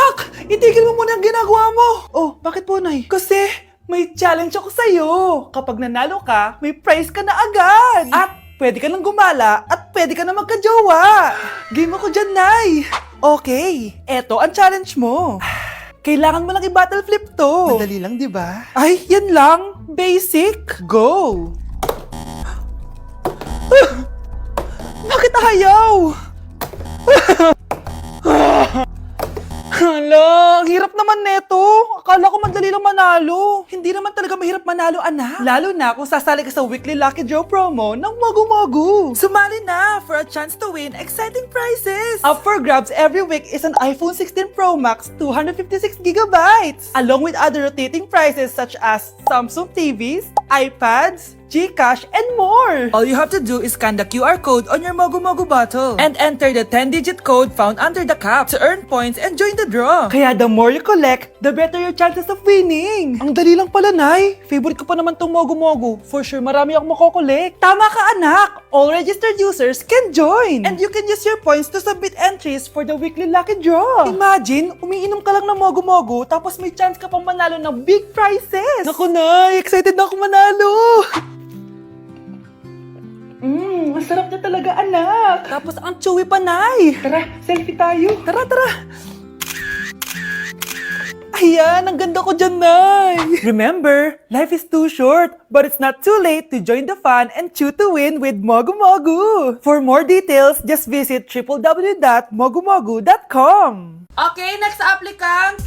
Anak! Itigil mo muna ang ginagawa mo! Oh, bakit po, Nay? Kasi may challenge ako sa'yo. Kapag nanalo ka, may prize ka na agad. At pwede ka nang gumala at pwede ka na magka-jowa. Game ako dyan, Nay. Okay, eto ang challenge mo. Kailangan mo lang i-battle flip to. Madali lang, di ba? Ay, yan lang. Basic. Go! Bakit ayaw? Hala, ang hirap naman neto. Akala ko madali lang manalo. Hindi naman talaga mahirap manalo, anak. Lalo na kung sasali ka sa weekly Lucky Draw promo ng Mogu Mogu. Sumali na for a chance to win exciting prizes. Up for grabs every week is an iPhone 16 Pro Max 256GB, along with other rotating prizes such as Samsung TVs, iPads, GCash, and more! All you have to do is scan the QR code on your Mogu Mogu bottle and enter the 10-digit code found under the cap to earn points and join the draw. Kaya the more you collect, the better your chances of winning. Ang dali lang pala, Nay. Favorite ko pa naman tong Mogu Mogu. For sure, marami akong makokolek. Tama ka, anak! All registered users can join! And you can use your points to submit entries for the weekly Lucky Draw. Imagine, umiinom ka lang ng Mogu Mogu tapos may chance ka pang manalo ng big prizes. Naku, Nay! Excited na ako manalo! Masarap na talaga, anak. Tapos ang chewy pa, Nay. Tara, selfie tayo. Tara, tara. Ayan, ang ganda ko dyan, Nay. Remember, life is too short, but it's not too late to join the fun and chew to win with Mogu Mogu. For more details, just visit www.mogumogu.com. Okay, next applicant.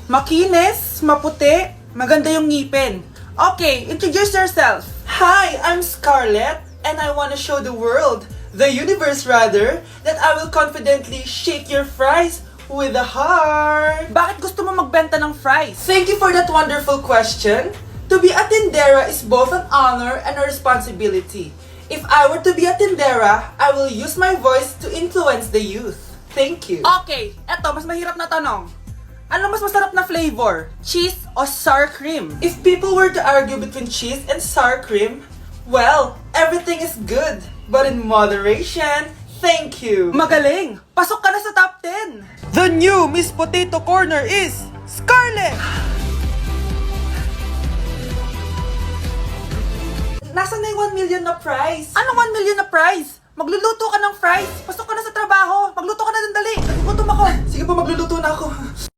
Makinis, maputi, maganda yung ngipin. Okay, introduce yourself. Hi, I'm Scarlett, and I want to show the world, the universe rather, that I will confidently shake your fries with a heart. Bakit gusto mo magbenta ng fries? Thank you for that wonderful question. To be a tindera is both an honor and a responsibility. If I were to be a tindera, I will use my voice to influence the youth. Thank you. Okay, eto, mas mahirap na tanong. Ano mas masarap na flavor? Cheese o sour cream? If people were to argue between cheese and sour cream, well, everything is good, but in moderation. Thank you. Magaling! Pasok ka na sa top 10! The new Miss Potato Corner is Scarlett! Nasaan na yung 1 million na prize? Anong 1 million na prize? Magluluto ka ng fries. Pasok ka na sa trabaho. Magluto ka na ng dali. Nagugutom ako. Sige po, magluluto na ako.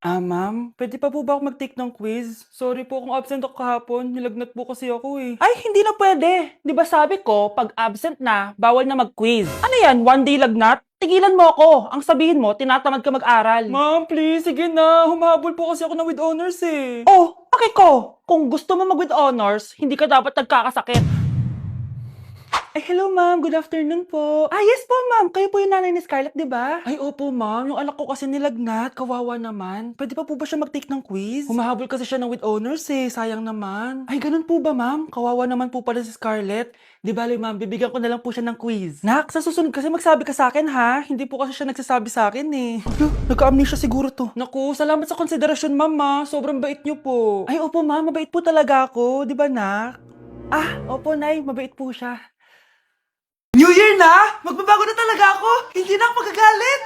Ma'am, pwede pa po ba ako mag-take ng quiz? Sorry po kung absent ako kahapon. Nilagnat po kasi ako eh. Ay, hindi na pwede. Di ba sabi ko, pag absent na, bawal na mag-quiz. Ano yan, one day lagnat? Tigilan mo ako. Ang sabihin mo, tinatamad ka mag-aral. Ma'am, please, sige na. Humahabol po kasi ako ng with honors eh. Oh, okay ko. Kung gusto mo mag-with honors, hindi ka dapat nagkakasakit. Ay, hello ma'am. Good afternoon po. Yes po ma'am. Kayo po yung nanay ni Scarlett, di ba? Ay, opo ma'am. Yung anak ko kasi nilagnat. Kawawa naman. Pwede pa po ba siya mag-take ng quiz? Humahabol kasi siya ng with honors eh. Sayang naman. Ay, ganun po ba ma'am? Kawawa naman po pala si Scarlett. Di bale ma'am, bibigyan ko na lang po siya ng quiz. Nak, sa susunod kasi magsabi ka sa akin ha. Hindi po kasi siya nagsasabi sa akin eh. Nagka-amnesia siguro to. Naku, salamat sa konsiderasyon ma'am ha. Sobrang bait niyo po. Ay, opo ma'am. Mabait po talaga ako. Di ba nak? Opo nay. Mabait po siya. New Year na! Magbabago na talaga ako! Hindi na ako magagalit!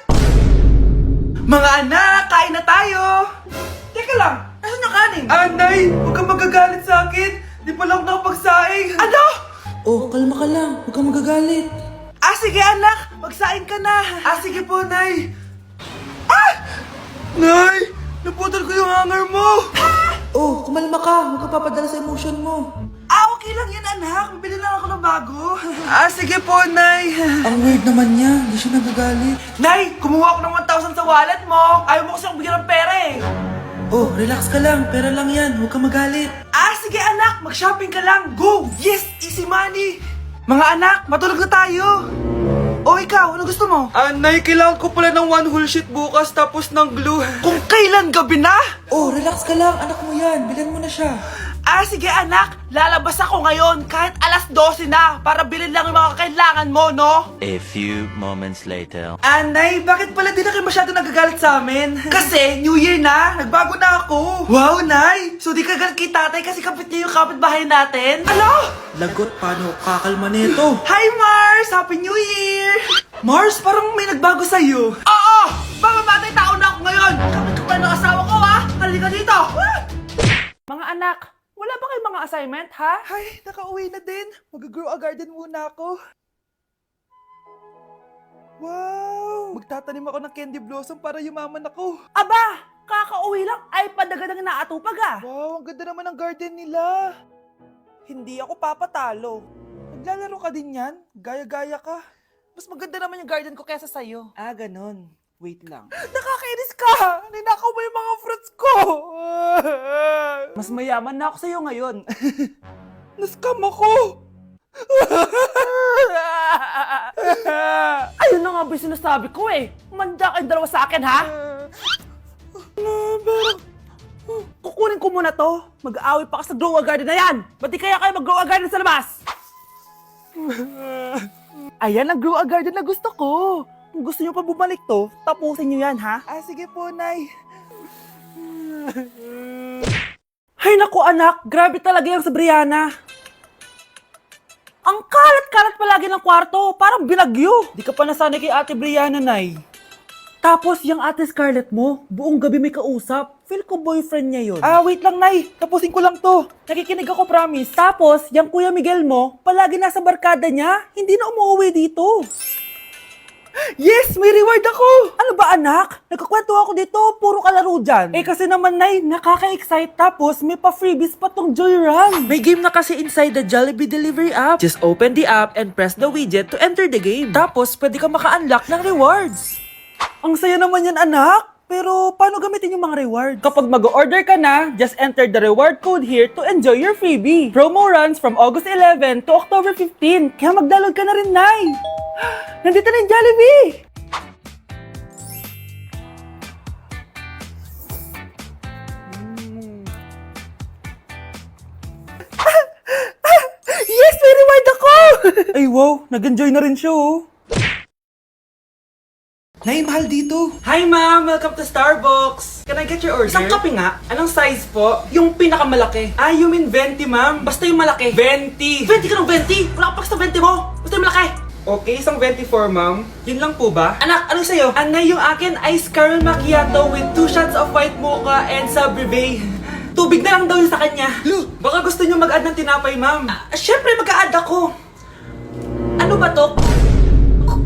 Mga anak, kain na tayo! Teka lang, nasan yung kanin? Nay, huwag kang magagalit sa akin! Di pa lang nakapagsaing! Ano? Oh, kalma ka lang. Huwag kang magagalit. Sige anak! Magsaing ka na! Sige po, Nay! Nay! Naputol ko yung hanger mo! Oh, kumalma ka. Huwag ka papadala sa emotion mo. Okay lang yan, anak. Bibili lang ako ng bago. Sige po, Nay. Ang weird naman niya. Hindi siya nagagalit. Nay, kumuha ako ng 1,000 sa wallet mo. Ayaw mo kasi akong bigyan ng pera eh. Oh, relax ka lang. Pera lang yan. Huwag ka magalit. Sige, anak. Mag-shopping ka lang. Go! Yes! Easy money! Mga anak, matulog na tayo. Ikaw, ano gusto mo? Nay, kailangan ko pala ng one whole sheet bukas tapos ng glue. Kung kailan gabi na? Relax ka lang. Anak mo yan. Bilan mo na siya. Sige anak, lalabas ako ngayon kahit alas 12 na para bilhin lang yung mga kailangan mo, no? A few moments later. Nay, bakit pala di na kayo masyado nagagalit sa amin? Kasi, New Year na, nagbago na ako. Wow, Nay! So di ka galit kay tatay kasi kapit niya yung kapitbahay natin? Ano? Lagot, paano kakalma nito? Hi, Mars! Happy New Year! Mars, parang may nagbago sa'yo. Oo! Mamamatay tao na mga assignment, ha? Ay, nakauwi na din. Mag-grow a garden muna ako. Wow! Magtatanim ako ng candy blossom para yumaman ako. Aba! Kakauwi lang ay padagadang naatupag ah. Wow, ang ganda naman ng garden nila. Hindi ako papatalo. Naglalaro ka din yan? Gaya-gaya ka. Mas maganda naman yung garden ko kaysa sa'yo. Ah, ganon. Wait lang. Nakakainis ka! Ninakaw mo yung mga fruits ko! Mas mayaman na ako sa'yo ngayon. Nascam ako! Ayun na nga ba yung sinasabi ko eh. Manda kayong dalawa sa akin, ha? Kukunin ko muna to. Mag-aaway pa ka sa grow a garden na yan. Ba't di kaya kayo mag-grow a garden sa labas? Ayan ang grow a garden na gusto ko. Kung gusto nyo pa bumalik to, tapusin nyo yan, ha? Ah, sige po, Nay. Hay naku, anak. Grabe talaga yung sa Brianna. Ang kalat-kalat palagi ng kwarto. Parang binagyo. Di ka pa nasanay kay Ate Brianna, Nay. Tapos, yung Ate Scarlett mo, buong gabi may kausap. Feel ko boyfriend niya yun. Ah, wait lang, Nay. Tapusin ko lang to. Nakikinig ako, promise. Tapos, yung Kuya Miguel mo, palagi nasa barkada niya. Hindi na umuwi dito. Yes! May reward ako! Ano ba, anak? Nagkakwento ako dito. Puro kalaro dyan. Eh, kasi naman, Nay, nakaka-excite. Tapos, may pa-freebies pa tong Joy Run. May game na kasi inside the Jollibee Delivery app. Just open the app and press the widget to enter the game. Tapos, pwede ka maka-unlock ng rewards. Ang saya naman yan, anak. Pero, paano gamitin yung mga reward? Kapag mag-order ka na, just enter the reward code here to enjoy your freebie. Promo runs from August 11 to October 15. Kaya mag-download ka na rin, Nay. Nandito na yung Jollibee! Yes! May reward ako! Ay, wow. Nag-enjoy na rin siya, oh. Nay, mahal dito. Hi, ma'am. Welcome to Starbucks. Can I get your order? Isang kape nga. Anong size po? Yung pinakamalaki. Ah, you mean 20, ma'am? Basta yung malaki. 20. 20 ka ng 20? Wala ka pa sa 20 mo. Basta yung malaki. Okay, isang 24, ma'am. Yun lang po ba? Anak, ano sa'yo? Anay, yung akin ice caramel macchiato with 2 shots of white mocha and Sabrivay. Tubig na lang daw yun sa kanya. Baka gusto nyo mag-add ng tinapay, ma'am. Syempre, mag-a-add ako. Ano ba to?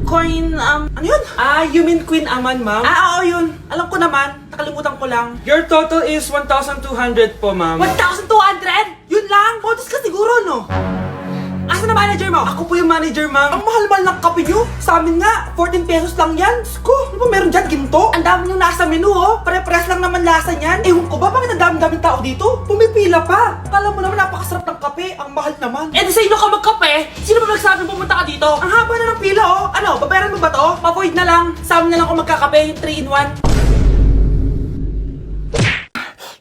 Coin, ano yun? Ah, you mean Queen Aman, ma'am? Ah, oo, yun. Alam ko naman. Nakalimutan ko lang. Your total is 1,200 po, ma'am. 1,200? Yun lang? Modus ka siguro, no? Asa na manager mo? Ako po yung manager, ma'am. Ang mahal-mahal ng kape nyo. Sa amin nga, 14 pesos lang yan. Sko, ano ba meron dyan? Ginto? Ang dami nyo nasa menu, oh. Pare-press lang naman lasa niyan. Ewan ko ba, bakit ang dami-daming tao dito? Pumipila pa. Kala mo naman napakasarap ng kape. Ang mahal naman. Eh, di sa inyo ka magkape? Sino ba nagsabi pumunta ka dito? Ang haba na ng pila, oh. Ano, babayaran mo ba to? Pa-void na lang. Sa amin na lang ako magkakape, yung 3-in-1.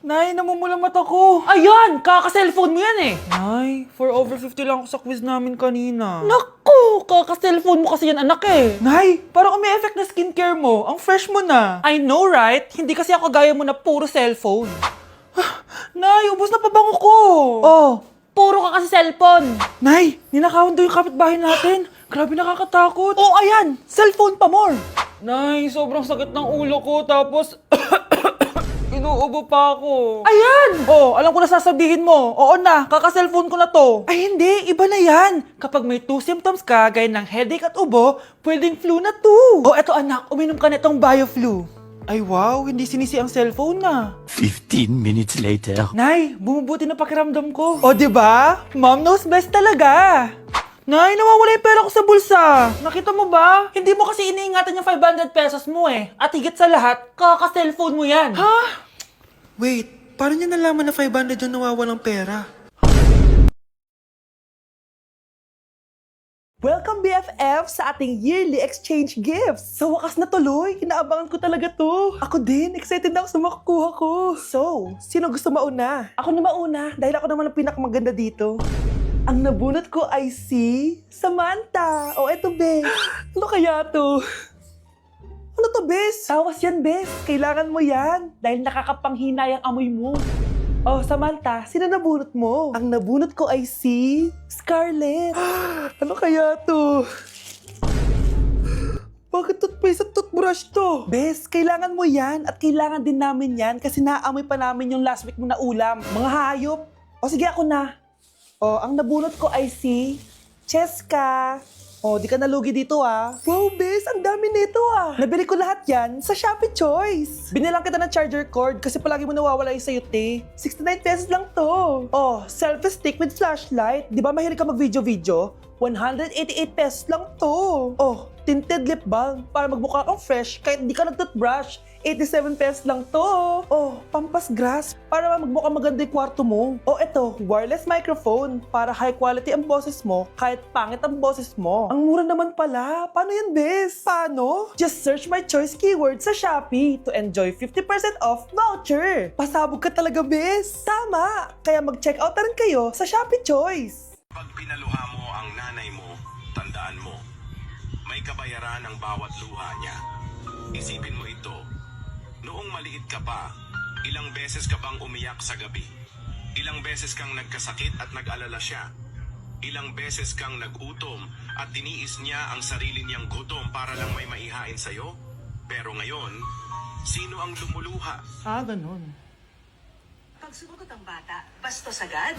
Nay, namumula mata ko. Ayan, kaka-cellphone mo yan eh. Nay, for over 50 lang ako sa quiz namin kanina. Naku, kaka-cellphone mo kasi yan anak eh. Nay, parang umi-effect na skincare mo. Ang fresh mo na. I know, right? Hindi kasi ako gaya mo na puro cellphone. Nay, ubos na pabango ko. Oh, puro ka kasi cellphone. Nay, ninakawan daw yung kapitbahay natin. Grabe nakakatakot. Oh, ayan, cellphone pa more. Nay, sobrang sakit ng ulo ko tapos... Inuubo pa ako. Ayan! Oh, alam ko na sasabihin mo. Oo na, kaka-cellphone ko na to. Ay hindi, iba na yan. Kapag may 2 symptoms ka, gaya ng headache at ubo, pwedeng flu na to. Oh, eto anak, uminom ka nitong BioFlu. Ay wow, hindi sinisi ang cellphone na. 15 minutes later. Nay, bumubuti na pakiramdam ko. O, diba? Mom knows best talaga. Nay, nawawala yung pera ko sa bulsa. Nakita mo ba? Hindi mo kasi iniingatan yung 500 pesos mo eh. At higit sa lahat, kaka-cellphone mo yan. Ha? Wait, paano niya nalaman na 500 yung nawawalang pera? Welcome BFF sa ating yearly exchange gifts. Sa wakas na tuloy, inaabangan ko talaga to. Ako din, excited na ako sa makukuha ko. So, sino gusto mauna? Ako na mauna, dahil ako naman ang pinakamaganda dito. Ang nabunot ko ay si Samantha. O eto, Bes. Ano kaya to? Ano to, Bes? Tawas yan, Bes. Kailangan mo yan. Dahil nakakapanghina yung amoy mo. Oh, Samantha, sino nabunot mo? Ang nabunot ko ay si Scarlett. Ano kaya to? Bakit toothpaste at toothbrush to? Bes, kailangan mo yan at kailangan din namin yan kasi naamoy pa namin yung last week mo na ulam. Mga hayop. O sige, ako na. Oh, ang nabunot ko ay si Cheska. Oh, di ka nalugi dito ah. Wow, bes, ang dami nito ah. Nabili ko lahat yan sa Shopee Choice. Binilang kita ng charger cord kasi palagi mo nawawala yung sayo, te. 69 pesos lang to. Oh, selfie stick with flashlight. Di ba mahilig ka mag-video-video? 188 pesos lang to. Oh, tinted lip balm para magmukha kang fresh kahit di ka nag-toothbrush. 87 pesos lang to. Oh, pampas grass para magmukha maganda yung kwarto mo. Oh, eto, wireless microphone para high quality ang boses mo kahit pangit ang boses mo. Ang mura naman pala. Paano yan, bes? Paano? Just search my choice keyword sa Shopee to enjoy 50% off voucher. Pasabog ka talaga, bes. Tama. Kaya mag-check out na rin kayo sa Shopee Choice. Pag pinaluha mo ang nanay mo, tandaan mo, may kabayaran ang bawat luha niya. Isipin mo ito, noong maliit ka pa, ilang beses ka bang umiyak sa gabi? Ilang beses kang nagkasakit at nag-alala siya? Ilang beses kang nagutom at tiniis niya ang sarili niyang gutom para lang may maihain sa'yo? Pero ngayon, sino ang lumuluha? Ah, ganun. Pag sumagot ang bata, bastos agad?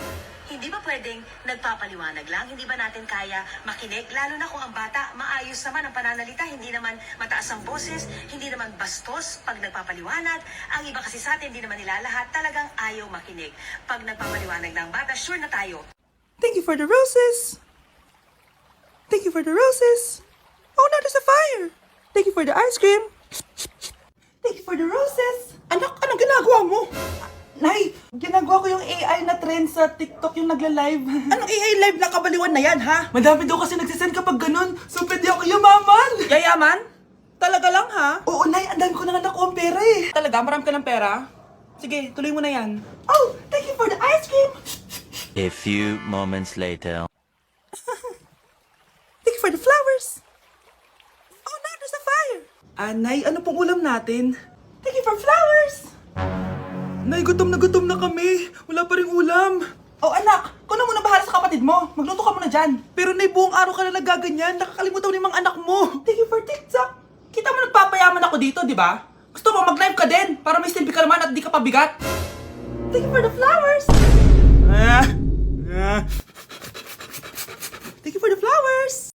Hindi ba pwedeng nagpapaliwanag lang? Hindi ba natin kaya makinig? Lalo na kung ang bata, maayos naman ang pananalita, hindi naman mataas ang boses, hindi naman bastos pag nagpapaliwanag. Ang iba kasi sa atin, hindi naman nila lahat talagang ayaw makinig. Pag nagpapaliwanag ng bata, sure na tayo. Thank you for the roses. Thank you for the roses. Oh, now there's a fire. Thank you for the ice cream. Thank you for the roses. Anak, anong ginagawa mo? Nay, ginagawa ko yung AI na trend sa TikTok yung nagla-live. Anong AI live na kabaliwan na yan, ha? Madami daw kasi nagsisend kapag ganun, so pwede ako yumaman. Yayaman? Talaga lang, ha? Oo, Nay, ang dami ko na nga nakuha ang pera eh. Talaga? Marami ka ng pera? Sige, tuloy mo na yan. Oh, thank you for the ice cream. A few moments later. Thank you for the flowers. Oh, now there's a fire. Nay, ano pong ulam natin? Thank you for flowers. Nay, gutom na kami. Wala pa rin ulam. Oh, anak, kung na muna bahala sa kapatid mo. Magluto ka muna dyan. Pero Nay, buong araw ka na nagaganyan. Nakakalimutan mo ng mga anak mo. Thank you for TikTok. Kita mo nagpapayaman ako dito, di ba? Gusto mo mag-live ka din para may silbi ka naman at di ka pabigat. Thank you for the flowers. Thank you for the flowers.